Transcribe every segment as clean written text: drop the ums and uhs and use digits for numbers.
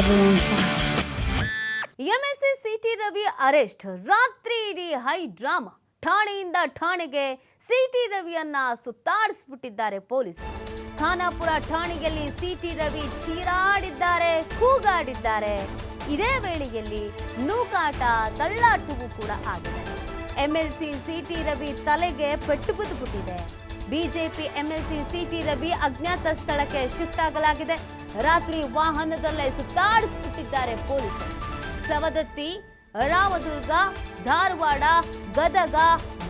everyone fine. MLC city Ravi arrest, ರಾತ್ರಿ ಇಡೀ high drama. ಠಾಣೆಯಿಂದ ಠಾಣೆಗೆ ಸಿಟಿ ರವಿಯನ್ನ ಸುತ್ತಾಡಿಸ್ಬಿಟ್ಟಿದ್ದಾರೆ ಪೊಲೀಸರು. ಖಾನಾಪುರ ಠಾಣೆಯಲ್ಲಿ ಸಿಟಿ ರವಿ ಚೀರಾಡಿದ್ದಾರೆ, ಕೂಗಾಡಿದ್ದಾರೆ. ಇದೇ ವೇಳೆಯಲ್ಲಿ ನೂಕಾಟ, ತಳ್ಳಾಟವೂ ಕೂಡ ಆಗಿದೆ. ಎಂಎಲ್ಸಿ ಸಿಟಿ ರವಿ ತಲೆಗೆ ಪೆಟ್ಟು ಬಿದ್ದುಬಿಟ್ಟಿದೆ. ಬಿಜೆಪಿ ಎಂಎಲ್ಸಿ ಸಿಟಿ ರವಿ ಅಜ್ಞಾತ ಸ್ಥಳಕ್ಕೆ ಶಿಫ್ಟ್ ಆಗಲಾಗಿದೆ. ರಾತ್ರಿ ವಾಹನದಲ್ಲೇ ಸುತ್ತಾಡಿಸ್ಬಿಟ್ಟಿದ್ದಾರೆ ಪೊಲೀಸರು. ಸವದತ್ತಿ, ರಾಮದುರ್ಗ, ಧಾರವಾಡ, ಗದಗ,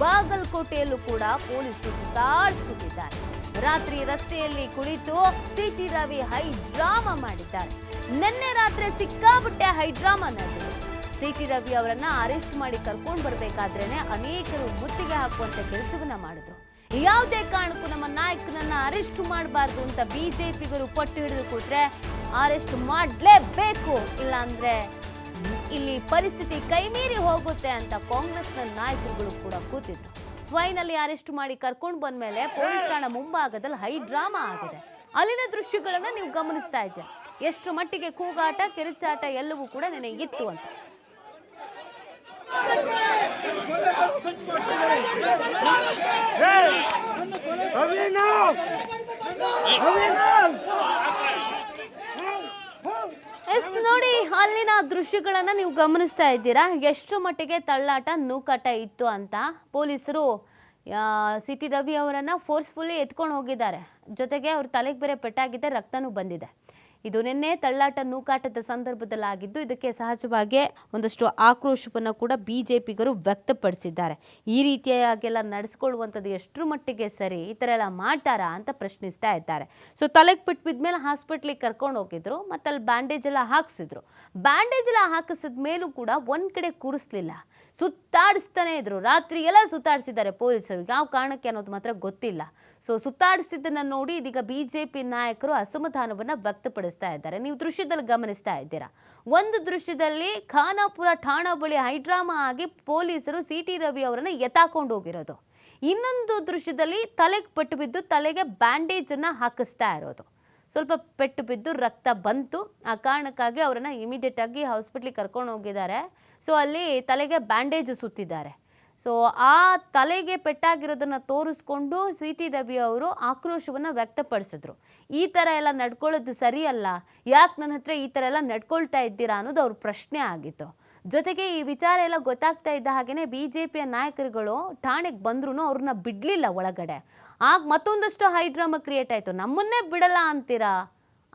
ಬಾಗಲಕೋಟೆಯಲ್ಲೂ ಕೂಡ ಪೊಲೀಸರು ಸುತ್ತಾಡಿಸ್ಬಿಟ್ಟಿದ್ದಾರೆ. ರಾತ್ರಿ ರಸ್ತೆಯಲ್ಲಿ ಕುಳಿತು ಸಿಟಿ ರವಿ ಹೈ ಡ್ರಾಮಾ ಮಾಡಿದ್ದಾರೆ. ನಿನ್ನೆ ರಾತ್ರಿ ಸಿಕ್ಕಾಬಿಟ್ಟೆ ಹೈ ಡ್ರಾಮಾ ನಡೆದಿದೆ. ಸಿಟಿ ರವಿ ಅವರನ್ನ ಅರೆಸ್ಟ್ ಮಾಡಿ ಕರ್ಕೊಂಡು ಬರಬೇಕಾದ್ರೇನೆ ಅನೇಕರು ಮುತ್ತಿಗೆ ಹಾಕುವಂತ ಕೆಲಸವನ್ನ ಮಾಡಿದ್ರು. ಯಾವುದೇ ಕಾರಣಕ್ಕೂ ನಮ್ಮ ನಾಯಕನನ್ನ ಅರೆಸ್ಟ್ ಮಾಡಬಾರ್ದು ಅಂತ ಬಿಜೆಪಿಗರು ಪಟ್ಟು ಹಿಡಿದು ಕೊಟ್ರೆ ಅರೆಸ್ಟ್ ಮಾಡಲೇಬೇಕು, ಇಲ್ಲ ಅಂದ್ರೆ ಇಲ್ಲಿ ಪರಿಸ್ಥಿತಿ ಕೈಮೀರಿ ಹೋಗುತ್ತೆ ಅಂತ ಕಾಂಗ್ರೆಸ್ನ ನಾಯಕರುಗಳು ಕೂಡ ಕೂತಿದ್ರು. ಫೈನಲಿ ಅರೆಸ್ಟ್ ಮಾಡಿ ಕರ್ಕೊಂಡು ಬಂದ್ಮೇಲೆ ಪೊಲೀಸ್ ಠಾಣಾ ಮುಂಭಾಗದಲ್ಲಿ ಹೈ ಡ್ರಾಮಾ ಆಗಿದೆ. ಅಲ್ಲಿನ ದೃಶ್ಯಗಳನ್ನ ನೀವು ಗಮನಿಸ್ತಾ ಇದ್ದೀರಾ. ಎಷ್ಟು ಮಟ್ಟಿಗೆ ಕೂಗಾಟ, ಕಿರುಚಾಟ ಎಲ್ಲವೂ ಕೂಡ ನಿನಗೆ ಇತ್ತು ಅಂತ. ನೋಡಿ, ಅಲ್ಲಿನ ದೃಶ್ಯಗಳನ್ನ ನೀವು ಗಮನಿಸ್ತಾ ಇದ್ದೀರಾ. ಎಷ್ಟು ಮಟ್ಟಿಗೆ ತಳ್ಳಾಟ, ನೂಕಾಟ ಇತ್ತು ಅಂತ. ಪೊಲೀಸರು ಸಿಟಿ ರವಿ ಅವರನ್ನ ಫೋರ್ಸ್ಫುಲ್ಲಿ ಎತ್ಕೊಂಡು ಹೋಗಿದ್ದಾರೆ. ಜೊತೆಗೆ ಅವ್ರ ತಲೆಗೆ ಬೇರೆ ಪೆಟ್ಟಾಗಿದೆ, ರಕ್ತನೂ ಬಂದಿದೆ. ಇದು ನಿನ್ನೆ ತಳ್ಳಾಟ, ನೂಕಾಟದ ಸಂದರ್ಭದಲ್ಲಿ ಆಗಿದ್ದು. ಇದಕ್ಕೆ ಸಹಜವಾಗಿ ಒಂದಷ್ಟು ಆಕ್ರೋಶವನ್ನು ಕೂಡ ಬಿಜೆಪಿಗರು ವ್ಯಕ್ತಪಡಿಸಿದ್ದಾರೆ. ಈ ರೀತಿಯಾಗೆಲ್ಲ ನಡೆಸ್ಕೊಳ್ಳುವಂಥದ್ದು ಎಷ್ಟರ ಮಟ್ಟಿಗೆ ಸರಿ, ಈ ಥರ ಎಲ್ಲ ಮಾಡ್ತಾರಾ ಅಂತ ಪ್ರಶ್ನಿಸ್ತಾ ಇದ್ದಾರೆ. ಸೊ ತಲೆಗೆ ಪೆಟ್ಟು ಬಿದ್ಮೇಲೆ ಹಾಸ್ಪಿಟ್ಲಿಗೆ ಕರ್ಕೊಂಡು ಹೋಗಿದ್ರು, ಮತ್ತು ಅಲ್ಲಿ ಬ್ಯಾಂಡೇಜ್ ಎಲ್ಲ ಹಾಕಿಸಿದ್ರು. ಬ್ಯಾಂಡೇಜ್ ಎಲ್ಲ ಹಾಕಿಸಿದ ಮೇಲೂ ಕೂಡ ಒಂದು ಕಡೆ ಕೂರಿಸ್ಲಿಲ್ಲ, ಸುತ್ತಾಡಿಸ್ತಾನೆ ಇದ್ರು. ರಾತ್ರಿ ಎಲ್ಲ ಸುತ್ತಾಡಿಸಿದ್ದಾರೆ ಪೊಲೀಸರು. ಯಾವ ಕಾರಣಕ್ಕೆ ಅನ್ನೋದು ಮಾತ್ರ ಗೊತ್ತಿಲ್ಲ. ಸೊ ಸುತ್ತಾಡಿಸಿದ್ದನ್ನು ನೋಡಿ ಇದೀಗ ಬಿಜೆಪಿ ನಾಯಕರು ಅಸಮಾಧಾನವನ್ನು ವ್ಯಕ್ತಪಡಿಸ್ತಾ ಇದ್ದಾರೆ. ನೀವು ದೃಶ್ಯದಲ್ಲಿ ಗಮನಿಸ್ತಾ ಇದ್ದೀರಾ. ಒಂದು ದೃಶ್ಯದಲ್ಲಿ ಖಾನಾಪುರ ಠಾಣಾ ಬಳಿ ಹೈಡ್ರಾಮಾ ಆಗಿ ಪೊಲೀಸರು ಸಿಟಿ ರವಿ ಅವರನ್ನು ಎತ್ತಾಕೊಂಡು ಹೋಗಿರೋದು. ಇನ್ನೊಂದು ದೃಶ್ಯದಲ್ಲಿ ತಲೆಗೆ ಪೆಟ್ಟು ಬಿದ್ದು ತಲೆಗೆ ಬ್ಯಾಂಡೇಜನ್ನು ಹಾಕಿಸ್ತಾ ಇರೋದು. ಸ್ವಲ್ಪ ಪೆಟ್ಟು ಬಿದ್ದು ರಕ್ತ ಬಂತು. ಆ ಕಾರಣಕ್ಕಾಗಿ ಅವರನ್ನು ಇಮಿಡಿಯೇಟ್ ಆಗಿ ಹಾಸ್ಪಿಟ್ಲಿಗೆ ಕರ್ಕೊಂಡು ಹೋಗಿದ್ದಾರೆ. ಸೊ ಅಲ್ಲಿ ತಲೆಗೆ ಬ್ಯಾಂಡೇಜ್ ಸುತ್ತಿದ್ದಾರೆ. ಸೊ ಆ ತಲೆಗೆ ಪೆಟ್ಟಾಗಿರೋದನ್ನು ತೋರಿಸ್ಕೊಂಡು ಸಿಟಿ ರವಿ ಅವರು ಆಕ್ರೋಶವನ್ನು ವ್ಯಕ್ತಪಡಿಸಿದ್ರು. ಈ ಥರ ಎಲ್ಲ ನಡ್ಕೊಳ್ಳೋದು ಸರಿಯಲ್ಲ, ಯಾಕೆ ನನ್ನ ಹತ್ರ ಈ ಥರ ಎಲ್ಲ ನಡ್ಕೊಳ್ತಾ ಇದ್ದೀರಾ ಅನ್ನೋದು ಅವ್ರ ಪ್ರಶ್ನೆ ಆಗಿತ್ತು. ಜೊತೆಗೆ ಈ ವಿಚಾರ ಎಲ್ಲ ಗೊತ್ತಾಗ್ತಾ ಇದ್ದ ಹಾಗೆಯೇ ಬಿಜೆಪಿಯ ನಾಯಕರುಗಳು ಠಾಣೆಗೆ ಬಂದ್ರೂ ಅವ್ರನ್ನ ಬಿಡಲಿಲ್ಲ ಒಳಗಡೆ. ಆಗ ಮತ್ತೊಂದಷ್ಟು ಹೈಡ್ರಾಮಾ ಕ್ರಿಯೇಟ್ ಆಯಿತು. ನಮ್ಮನ್ನೇ ಬಿಡಲ್ಲ ಅಂತೀರಾ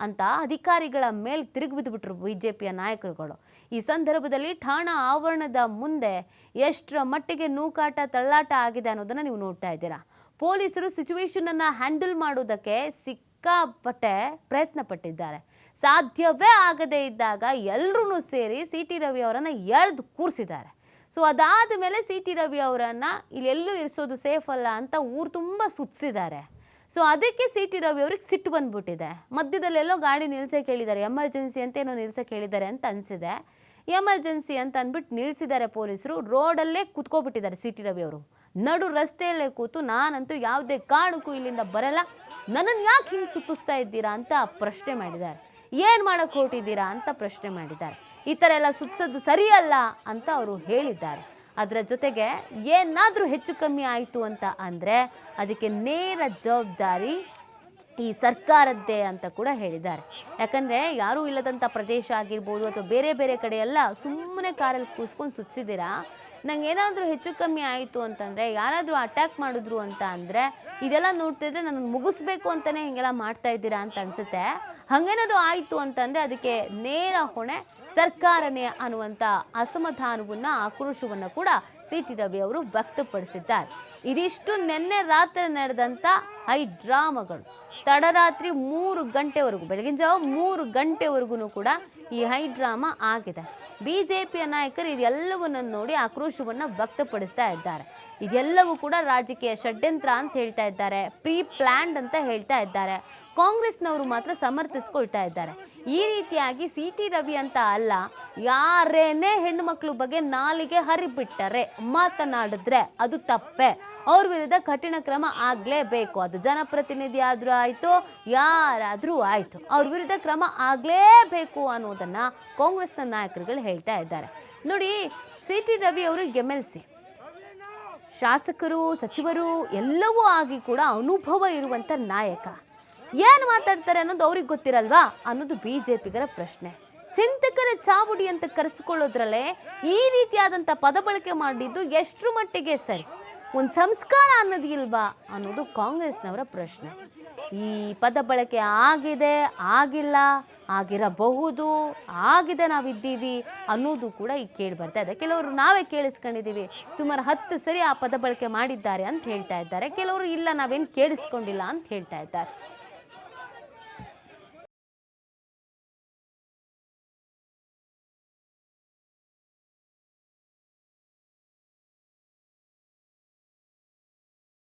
ಅಂತ ಅಧಿಕಾರಿಗಳ ಮೇಲೆ ತಿರುಗಿ ಬಿದ್ದುಬಿಟ್ರು ಬಿಜೆಪಿಯ ನಾಯಕರುಗಳು. ಈ ಸಂದರ್ಭದಲ್ಲಿ ಠಾಣಾ ಆವರಣದ ಮುಂದೆ ಎಷ್ಟರ ಮಟ್ಟಿಗೆ ನೂಕಾಟ, ತಳ್ಳಾಟ ಆಗಿದೆ ಅನ್ನೋದನ್ನು ನೀವು ನೋಡ್ತಾ ಇದ್ದೀರಾ. ಪೊಲೀಸರು ಸಿಚುವೇಶನನ್ನು ಹ್ಯಾಂಡಲ್ ಮಾಡೋದಕ್ಕೆ ಸಿಕ್ಕಾಪಟ್ಟೆ ಪ್ರಯತ್ನ ಪಟ್ಟಿದ್ದಾರೆ. ಸಾಧ್ಯವೇ ಆಗದೇ ಇದ್ದಾಗ ಎಲ್ಲರೂ ಸೇರಿ ಸಿಟಿ ರವಿ ಅವರನ್ನು ಎಳೆದು ಕೂರಿಸಿದ್ದಾರೆ. ಸೊ ಅದಾದ ಮೇಲೆ ಸಿಟಿ ರವಿ ಅವರನ್ನು ಇಲ್ಲೆಲ್ಲೂ ಇರಿಸೋದು ಸೇಫ್ ಅಲ್ಲ ಅಂತ ಊರು ತುಂಬ ಸುತ್ತಿಸಿದ್ದಾರೆ. ಸೊ ಅದಕ್ಕೆ ಸಿಟಿ ರವಿ ಅವ್ರಿಗೆ ಸಿಟ್ಟು ಬಂದ್ಬಿಟ್ಟಿದೆ. ಮಧ್ಯದಲ್ಲೆಲ್ಲೋ ಗಾಡಿ ನಿಲ್ಸಕ್ಕೆ ಹೇಳಿದ್ದಾರೆ, ಎಮರ್ಜೆನ್ಸಿ ಅಂತ ಏನೋ ನಿಲ್ಸಕ್ಕೆ ಹೇಳಿದ್ದಾರೆ ಅಂತ ಅನಿಸಿದೆ. ಎಮರ್ಜೆನ್ಸಿ ಅಂತ ಅಂದ್ಬಿಟ್ಟು ನಿಲ್ಲಿಸಿದ್ದಾರೆ ಪೊಲೀಸರು. ರೋಡಲ್ಲೇ ಕೂತ್ಕೊಬಿಟ್ಟಿದ್ದಾರೆ ಸಿಟಿ ರವಿ ಅವರು. ನಡು ರಸ್ತೆಯಲ್ಲೇ ಕೂತು ನಾನಂತೂ ಯಾವುದೇ ಕಾರಣಕ್ಕೂ ಇಲ್ಲಿಂದ ಬರಲ್ಲ, ನನ್ನನ್ನು ಯಾಕೆ ಹಿಂಗೆ ಸುತ್ತಿಸ್ತಾ ಇದ್ದೀರಾ ಅಂತ ಪ್ರಶ್ನೆ ಮಾಡಿದ್ದಾರೆ. ಏನು ಮಾಡೋಕ್ಕೆ ಹೊರಟಿದ್ದೀರಾ ಅಂತ ಪ್ರಶ್ನೆ ಮಾಡಿದ್ದಾರೆ. ಈ ಥರ ಎಲ್ಲ ಸುತ್ತೋದು ಸರಿಯಲ್ಲ ಅಂತ ಅವರು ಹೇಳಿದ್ದಾರೆ. ಅದರ ಜೊತೆಗೆ ಏನಾದರೂ ಹೆಚ್ಚು ಕಮ್ಮಿ ಆಯಿತು ಅಂತ ಅಂದರೆ ಅದಕ್ಕೆ ನೇರ ಜವಾಬ್ದಾರಿ ಈ ಸರ್ಕಾರದ್ದೇ ಅಂತ ಕೂಡ ಹೇಳಿದ್ದಾರೆ. ಯಾಕಂದರೆ ಯಾರೂ ಇಲ್ಲದಂಥ ಪ್ರದೇಶ ಆಗಿರ್ಬೋದು ಅಥವಾ ಬೇರೆ ಬೇರೆ ಕಡೆ ಎಲ್ಲ ಸುಮ್ಮನೆ ಕಾರಲ್ಲಿ ಕೂರಿಸ್ಕೊಂಡು ಸುತ್ತಿಸಿದ್ದೀರಾ. ನಂಗೆ ಏನಾದರೂ ಹೆಚ್ಚು ಕಮ್ಮಿ ಆಯಿತು ಅಂತಂದರೆ, ಯಾರಾದರೂ ಅಟ್ಯಾಕ್ ಮಾಡಿದ್ರು ಅಂತ ಅಂದರೆ ಇದೆಲ್ಲ ನೋಡ್ತಿದ್ರೆ ನನ್ನನ್ನು ಮುಗಿಸ್ಬೇಕು ಅಂತಲೇ ಹೀಗೆಲ್ಲ ಮಾಡ್ತಾ ಇದ್ದೀರಾ ಅಂತ ಅನಿಸುತ್ತೆ. ಹಾಗೇನಾದರೂ ಆಯಿತು ಅಂತಂದರೆ ಅದಕ್ಕೆ ನೇರ ಹೊಣೆ ಸರ್ಕಾರನೇ ಅನ್ನುವಂಥ ಅಸಮಾಧಾನವನ್ನು, ಆಕ್ರೋಶವನ್ನು ಕೂಡ ಸಿಟಿ ರವಿ ಅವರು ವ್ಯಕ್ತಪಡಿಸಿದ್ದಾರೆ. ಇದಿಷ್ಟು ನಿನ್ನೆ ರಾತ್ರಿ ನಡೆದಂಥ ಹೈ ಡ್ರಾಮಾಗಳು. ತಡರಾತ್ರಿ 3 ಗಂಟೆವರೆಗೂ, ಬೆಳಗಿನ ಜಾವ 3 ಗಂಟೆವರೆಗೂ ಕೂಡ ಈ ಹೈ ಡ್ರಾಮಾ ಆಗಿದೆ. ಬಿಜೆಪಿಯ ನಾಯಕರು ಇದೆಲ್ಲವನ್ನು ನೋಡಿ ಆಕ್ರೋಶವನ್ನು ವ್ಯಕ್ತಪಡಿಸ್ತಾ ಇದ್ದಾರೆ. ಇದೆಲ್ಲವೂ ಕೂಡ ರಾಜಕೀಯ ಷಡ್ಯಂತ್ರ ಅಂತ ಹೇಳ್ತಾ ಇದ್ದಾರೆ, ಪ್ರೀ ಪ್ಲ್ಯಾನ್ಡ್ ಅಂತ ಹೇಳ್ತಾ ಇದ್ದಾರೆ. ಕಾಂಗ್ರೆಸ್ನವರು ಮಾತ್ರ ಸಮರ್ಥಿಸ್ಕೊಳ್ತಾ ಇದ್ದಾರೆ. ಈ ರೀತಿಯಾಗಿ ಸಿಟಿ ರವಿ ಅಂತ ಅಲ್ಲ, ಯಾರೇನೇ ಹೆಣ್ಣು ಮಕ್ಕಳ ಬಗ್ಗೆ ನಾಲಿಗೆ ಹರಿಬಿಟ್ಟರೆ, ಮಾತನಾಡಿದ್ರೆ ಅದು ತಪ್ಪೆ, ಅವ್ರ ವಿರುದ್ಧ ಕಠಿಣ ಕ್ರಮ ಆಗಲೇಬೇಕು. ಅದು ಜನಪ್ರತಿನಿಧಿ ಆದರೂ ಆಯಿತು, ಯಾರಾದರೂ ಆಯಿತು, ಅವ್ರ ವಿರುದ್ಧ ಕ್ರಮ ಆಗಲೇಬೇಕು ಅನ್ನೋದನ್ನು ಕಾಂಗ್ರೆಸ್ನ ನಾಯಕರುಗಳು ಹೇಳ್ತಾ ಇದ್ದಾರೆ. ನೋಡಿ, ಸಿ.ಟಿ. ರವಿ ಅವರು MLC, ಶಾಸಕರು, ಸಚಿವರು ಎಲ್ಲವೂ ಆಗಿ ಕೂಡ ಅನುಭವ ಇರುವಂಥ ನಾಯಕ. ಏನು ಮಾತಾಡ್ತಾರೆ ಅನ್ನೋದು ಅವ್ರಿಗೆ ಗೊತ್ತಿರಲ್ವಾ ಅನ್ನೋದು BJಪಿಗರ ಪ್ರಶ್ನೆ. ಚಿಂತಕರ ಚಾವುಡಿ ಅಂತ ಕರೆಸಿಕೊಳ್ಳೋದ್ರಲ್ಲೇ ಈ ರೀತಿಯಾದಂಥ ಪದ ಬಳಕೆ ಮಾಡಿದ್ದು ಎಷ್ಟರ ಮಟ್ಟಿಗೆ ಸರಿ? ಒಂದು ಸಂಸ್ಕಾರ ಅನ್ನೋದು ಇಲ್ವಾ ಅನ್ನೋದು ಕಾಂಗ್ರೆಸ್ನವರ ಪ್ರಶ್ನೆ. ಈ ಪದ ಬಳಕೆ ಆಗಿದೆ, ಆಗಿಲ್ಲ, ಆಗಿರಬಹುದು, ಆಗಿದೆ, ನಾವಿದ್ದೀವಿ ಅನ್ನೋದು ಕೂಡ ಈಗ ಕೇಳಿ ಬರ್ತಾ ಇದೆ. ಕೆಲವರು ನಾವೇ ಕೇಳಿಸ್ಕೊಂಡಿದ್ದೀವಿ, ಸುಮಾರು 10 ಸರಿ ಆ ಪದ ಬಳಕೆ ಮಾಡಿದ್ದಾರೆ ಅಂತ ಹೇಳ್ತಾ ಇದ್ದಾರೆ. ಕೆಲವರು ಇಲ್ಲ, ನಾವೇನು ಕೇಳಿಸ್ಕೊಂಡಿಲ್ಲ ಅಂತ ಹೇಳ್ತಾ ಇದ್ದಾರೆ.